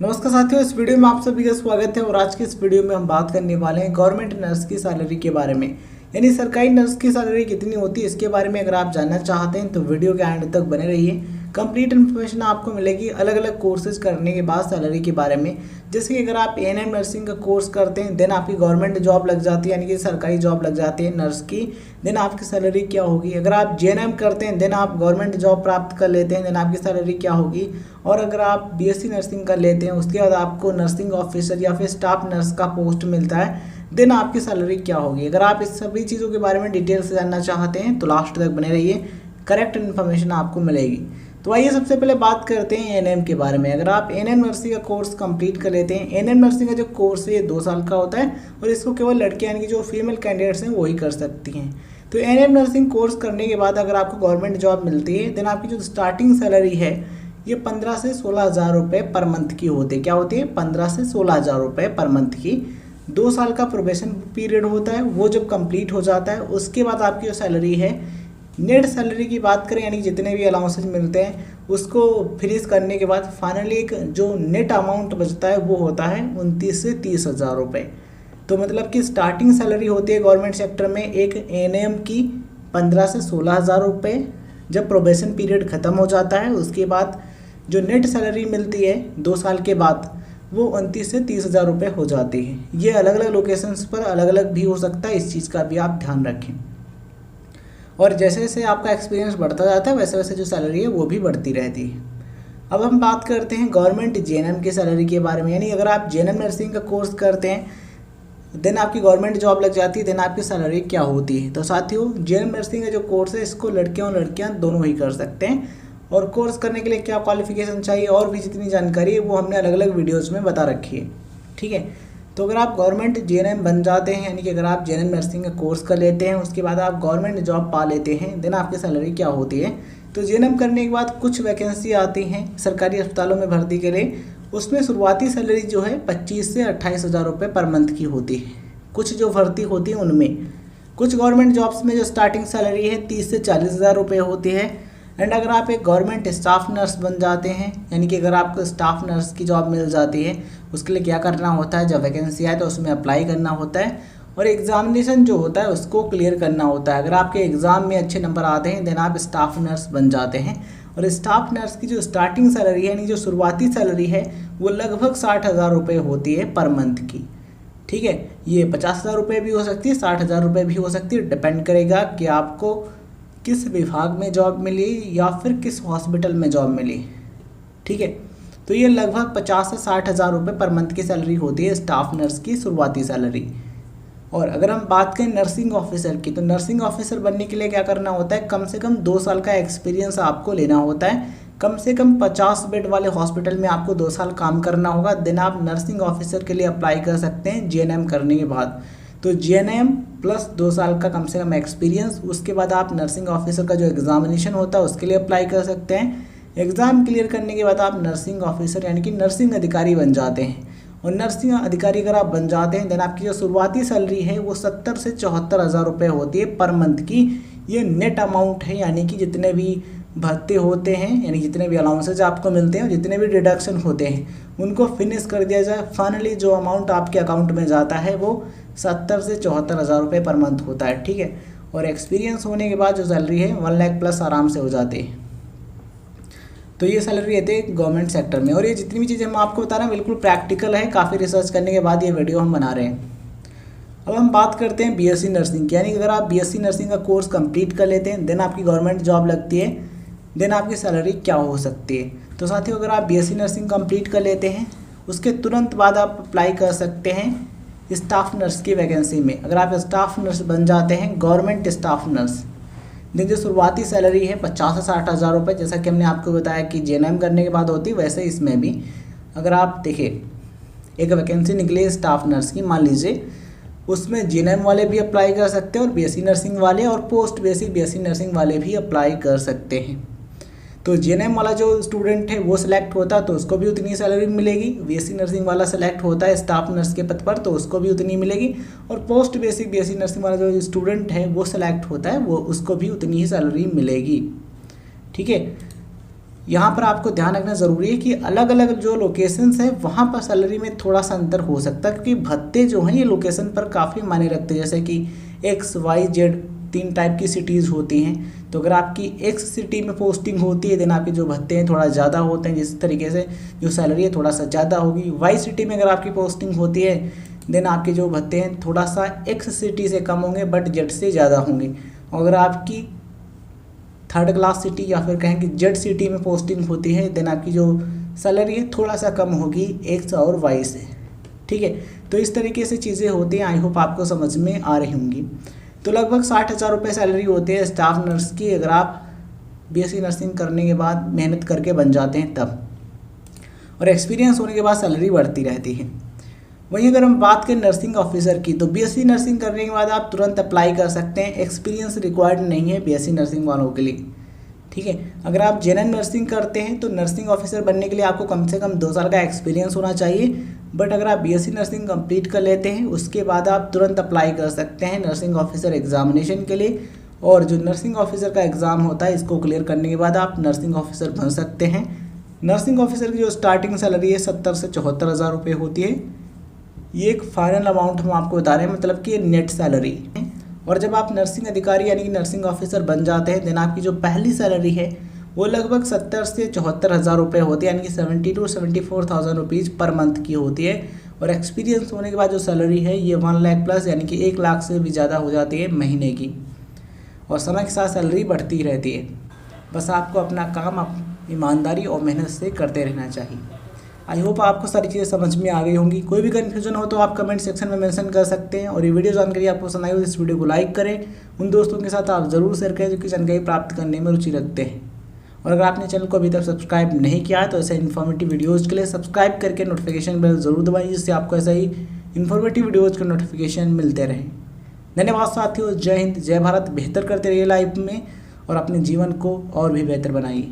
नमस्कार साथियों, इस वीडियो में आप सभी का स्वागत है। और आज के इस वीडियो में हम बात करने वाले हैं गवर्नमेंट नर्स की सैलरी के बारे में। यानी सरकारी नर्स की सैलरी कितनी होती है, इसके बारे में अगर आप जानना चाहते हैं तो वीडियो के एंड तक बने रहिए। कंप्लीट इन्फॉर्मेशन आपको मिलेगी अलग अलग कोर्सेज करने के बाद सैलरी के बारे में। जैसे कि अगर आप एएनएम नर्सिंग का कोर्स करते हैं देन आपकी गवर्नमेंट जॉब लग जाती है, यानी कि सरकारी जॉब लग जाती है नर्स की, देन आपकी सैलरी क्या होगी। अगर आप जेएनएम करते हैं देन आप गवर्नमेंट जॉब प्राप्त कर लेते हैं, देन आपकी सैलरी क्या होगी। और अगर आप बीएससी नर्सिंग कर लेते हैं उसके बाद आपको नर्सिंग ऑफिसर या फिर स्टाफ नर्स का पोस्ट मिलता है, देन आपकी सैलरी क्या होगी। अगर आप इस सभी चीज़ों के बारे में डिटेल से जानना चाहते हैं तो लास्ट तक बने रहिए, करेक्ट इन्फॉर्मेशन आपको मिलेगी। तो आइए सबसे पहले बात करते हैं एएनएम के बारे में। अगर आप एएनएम नर्सिंग का कोर्स कंप्लीट कर लेते हैं, एएनएम नर्सिंग का जो कोर्स है ये 2 साल का होता है और इसको केवल लड़कियां यानी कि जो फीमेल कैंडिडेट्स हैं वही कर सकती हैं। तो एएनएम नर्सिंग कोर्स करने के बाद अगर आपको गवर्नमेंट जॉब मिलती है देन आपकी जो स्टार्टिंग सैलरी है ये 15 से 16 हज़ार रुपये पर मंथ की होती है। क्या होती है? 15 से 16 हज़ार रुपये पर मंथ की। 2 साल का प्रोबेशन पीरियड होता है, वो जब कंप्लीट हो जाता है उसके बाद आपकी जो सैलरी है, नेट सैलरी की बात करें यानी जितने भी अलाउंसेज मिलते हैं उसको फिनिश करने के बाद फाइनली एक जो नेट अमाउंट बचता है वो होता है 29 से 30 हज़ार रुपये। तो मतलब कि स्टार्टिंग सैलरी होती है गवर्नमेंट सेक्टर में एक एएनएम की 15 से 16 हज़ार रुपये। जब प्रोबेशन पीरियड ख़त्म हो जाता है उसके बाद जो नेट सैलरी मिलती है 2 साल के बाद वो 29 से 30 हज़ार रुपये हो जाती है। ये अलग अलग लोकेशंस पर अलग अलग भी हो सकता है, इस चीज़ का भी आप ध्यान रखें। और जैसे जैसे आपका एक्सपीरियंस बढ़ता जाता है वैसे वैसे जो सैलरी है वो भी बढ़ती रहती है। अब हम बात करते हैं गवर्नमेंट जेएनएम की सैलरी के बारे में। यानी अगर आप जेएनएम नर्सिंग का कोर्स करते हैं देन आपकी गवर्नमेंट जॉब लग जाती है, देन आपकी सैलरी क्या होती है। तो साथियों, जेएनएम नर्सिंग का जो कोर्स है इसको लड़कियां और लड़कियां दोनों ही कर सकते हैं। और कोर्स करने के लिए क्या क्वालिफिकेशन चाहिए और भी जितनी जानकारी है वो हमने अलग अलग वीडियोज़ में बता रखी है। ठीक है, तो अगर आप गवर्नमेंट जेएनएम बन जाते हैं यानी कि अगर आप जेएनएम नर्सिंग का कोर्स कर लेते हैं उसके बाद आप गवर्नमेंट जॉब पा लेते हैं, देन आपकी सैलरी क्या होती है। तो जेएनएम करने के बाद कुछ वैकेंसी आती हैं सरकारी अस्पतालों में भर्ती के लिए। उसमें शुरुआती सैलरी जो है 25 से 28 हज़ार रुपये पर मंथ की होती है। कुछ जो भर्ती होती है उनमें, कुछ गवर्नमेंट जॉब्स में जो स्टार्टिंग सैलरी है 30 से 40 हज़ार रुपये होती है। एंड अगर आप एक गवर्नमेंट स्टाफ नर्स बन जाते हैं यानी कि अगर आपको स्टाफ नर्स की जॉब मिल जाती है उसके लिए क्या करना होता है, जब वैकेंसी आए तो उसमें अप्लाई करना होता है और एग्जामिनेशन जो होता है उसको क्लियर करना होता है। अगर आपके एग्ज़ाम में अच्छे नंबर आते हैं देन आप स्टाफ नर्स बन जाते हैं। और स्टाफ नर्स की जो स्टार्टिंग सैलरी है यानी जो शुरुआती सैलरी है वो लगभग 60 हज़ार रुपये होती है पर मंथ की। ठीक है, ये 50 हज़ार रुपये भी हो सकती है, 60 हज़ार रुपये भी हो सकती है, डिपेंड करेगा कि आपको किस विभाग में जॉब मिली या फिर किस हॉस्पिटल में जॉब मिली। ठीक है, तो ये लगभग 50 से 60 हज़ार रुपये पर मंथ की सैलरी होती है स्टाफ नर्स की शुरुआती सैलरी। और अगर हम बात करें नर्सिंग ऑफिसर की, तो नर्सिंग ऑफिसर बनने के लिए क्या करना होता है, कम से कम 2 साल का एक्सपीरियंस आपको लेना होता है। कम से कम 50 बेड वाले हॉस्पिटल में आपको 2 साल काम करना होगा, देन आप नर्सिंग ऑफिसर के लिए अप्लाई कर सकते हैं जेएनएम करने के बाद। तो जेएनएम प्लस 2 साल का कम से कम एक्सपीरियंस, उसके बाद आप नर्सिंग ऑफिसर का जो एग्जामिनेशन होता है उसके लिए अप्लाई कर सकते हैं। एग्ज़ाम क्लियर करने के बाद आप नर्सिंग ऑफिसर यानी कि नर्सिंग अधिकारी बन जाते हैं। और नर्सिंग अधिकारी अगर आप बन जाते हैं देन आपकी जो शुरुआती सैलरी है वो 70 से 74 हज़ार रुपये होती है पर मंथ की। ये नेट अमाउंट है, यानी कि जितने भी भत्ते होते हैं यानी जितने भी अलाउंसेज आपको मिलते हैं, जितने भी डिडक्शन होते हैं उनको फिनिश कर दिया जाए, फाइनली जो अमाउंट आपके अकाउंट में जाता है वो 70 से 74 हज़ार रुपये पर मंथ होता है। ठीक है, और एक्सपीरियंस होने के बाद जो सैलरी है 1 लाख प्लस आराम से हो जाती है। तो ये सैलरी रहती है गवर्नमेंट सेक्टर में। और ये जितनी भी चीज़ें हम आपको बता रहे हैं बिल्कुल प्रैक्टिकल है, काफ़ी रिसर्च करने के बाद ये वीडियो हम बना रहे हैं। अब हम बात करते हैं बीएससी नर्सिंग की। यानी अगर आप बीएससी नर्सिंग का कोर्स कंप्लीट कर लेते हैं देन आपकी गवर्नमेंट जॉब लगती है, देन आपकी सैलरी क्या हो सकती है। तो साथियों, अगर आप बीएससी नर्सिंग कंप्लीट कर लेते हैं उसके तुरंत बाद आप अप्लाई कर सकते हैं स्टाफ नर्स की वैकेंसी में। अगर आप स्टाफ नर्स बन जाते हैं गवर्नमेंट स्टाफ नर्स, दिन जो शुरुआती सैलरी है 50 से 60 हज़ार रुपये, जैसा कि हमने आपको बताया कि जेएनएम करने के बाद होती है, वैसे इसमें भी अगर आप देखिए एक वैकेंसी निकली है स्टाफ नर्स की, मान लीजिए उसमें जेएनएम वाले भी अप्लाई कर सकते हैं और बीएससी नर्सिंग वाले और पोस्ट बेसिक बीएससी नर्सिंग वाले भी अप्लाई कर सकते हैं। तो जेएनएम वाला जो स्टूडेंट है वो सिलेक्ट होता है तो उसको भी उतनी सैलरी मिलेगी, बीएससी नर्सिंग वाला सेलेक्ट होता है स्टाफ नर्स के पद पर तो उसको भी उतनी मिलेगी, और पोस्ट बेसिक बीएससी नर्सिंग वाला जो स्टूडेंट है वो सेलेक्ट होता है वो उसको भी उतनी ही सैलरी मिलेगी। ठीक है, यहाँ पर आपको ध्यान रखना ज़रूरी है कि अलग अलग जो लोकेशंस हैं वहाँ पर सैलरी में थोड़ा सा अंतर हो सकता है, क्योंकि भत्ते जो हैं ये लोकेशन पर काफ़ी मायने रखते हैं। जैसे कि XYZ 3 टाइप की सिटीज़ होती हैं, तो अगर आपकी X सिटी में पोस्टिंग होती है देन आपके जो भत्ते हैं थोड़ा ज़्यादा होते हैं, जिस तरीके से जो सैलरी है थोड़ा सा ज़्यादा होगी। Y सिटी में अगर आपकी पोस्टिंग होती है देन आपके जो भत्ते हैं थोड़ा सा X सिटी से कम होंगे बट Z से ज़्यादा होंगे। और अगर आपकी 3rd क्लास सिटी या फिर कहें कि Z सिटी में पोस्टिंग होती है देन आपकी जो सैलरी है थोड़ा सा कम होगी X और Y से। ठीक है, तो इस तरीके से चीज़ें होती हैं। आई होप आपको समझ में आ रही होंगी। तो लगभग 60,000 रुपये सैलरी होती है स्टाफ नर्स की, अगर आप BSc नर्सिंग करने के बाद मेहनत करके बन जाते हैं तब, और एक्सपीरियंस होने के बाद सैलरी बढ़ती रहती है। वहीं अगर हम बात करें नर्सिंग ऑफिसर की, तो BSc नर्सिंग करने के बाद आप तुरंत अप्लाई कर सकते हैं। एक्सपीरियंस रिक्वायर्ड नहीं है BSc नर्सिंग वालों के लिए। ठीक है, अगर आप जनरल नर्सिंग करते हैं तो नर्सिंग ऑफिसर बनने के लिए आपको कम से कम 2 साल का एक्सपीरियंस होना चाहिए। बट अगर आप BSc नर्सिंग कंप्लीट कर लेते हैं उसके बाद आप तुरंत अप्लाई कर सकते हैं नर्सिंग ऑफिसर एग्जामिनेशन के लिए। और जो नर्सिंग ऑफिसर का एग्ज़ाम होता है इसको क्लियर करने के बाद आप नर्सिंग ऑफिसर बन सकते हैं। नर्सिंग ऑफिसर की जो स्टार्टिंग सैलरी है 70 से 74,000 रुपये होती है। ये एक फाइनल अमाउंट हम आपको बता रहे हैं, मतलब कि नेट सैलरी है। और जब आप नर्सिंग अधिकारी यानी कि नर्सिंग ऑफिसर बन जाते हैं देन आपकी जो पहली सैलरी है वो लगभग 70 से 74,000 रुपये होती है, यानी कि 70 to 74,000 रुपीज़ पर मंथ की होती है। और एक्सपीरियंस होने के बाद जो सैलरी है ये 1 लाख प्लस यानी कि 1 लाख से भी ज़्यादा हो जाती है महीने की। और समय के साथ सैलरी बढ़ती रहती है। बस आपको अपना काम ईमानदारी और मेहनत से करते रहना चाहिए। आई होप आपको सारी चीज़ें समझ में आ गई होंगी। कोई भी कन्फ्यूजन हो तो आप कमेंट सेक्शन में मेंशन कर सकते हैं। और ये वीडियो जानकारी आपको पसंद आई हो तो इस वीडियो को लाइक करें, उन दोस्तों के साथ आप ज़रूर शेयर करें जो कि जानकारी प्राप्त करने में रुचि रखते हैं। और अगर आपने चैनल को अभी तक सब्सक्राइब नहीं किया है तो ऐसे इन्फॉर्मेटिव वीडियोज़ के लिए सब्सक्राइब करके नोटिफिकेशन बेल ज़रूर दबाइए, जिससे आपको ऐसा ही इन्फॉर्मेटिव वीडियोज़ के नोटिफिकेशन मिलते रहें। धन्यवाद साथियों, जय हिंद, जय भारत। बेहतर करते रहिए लाइफ में और अपने जीवन को और भी बेहतर बनाइए।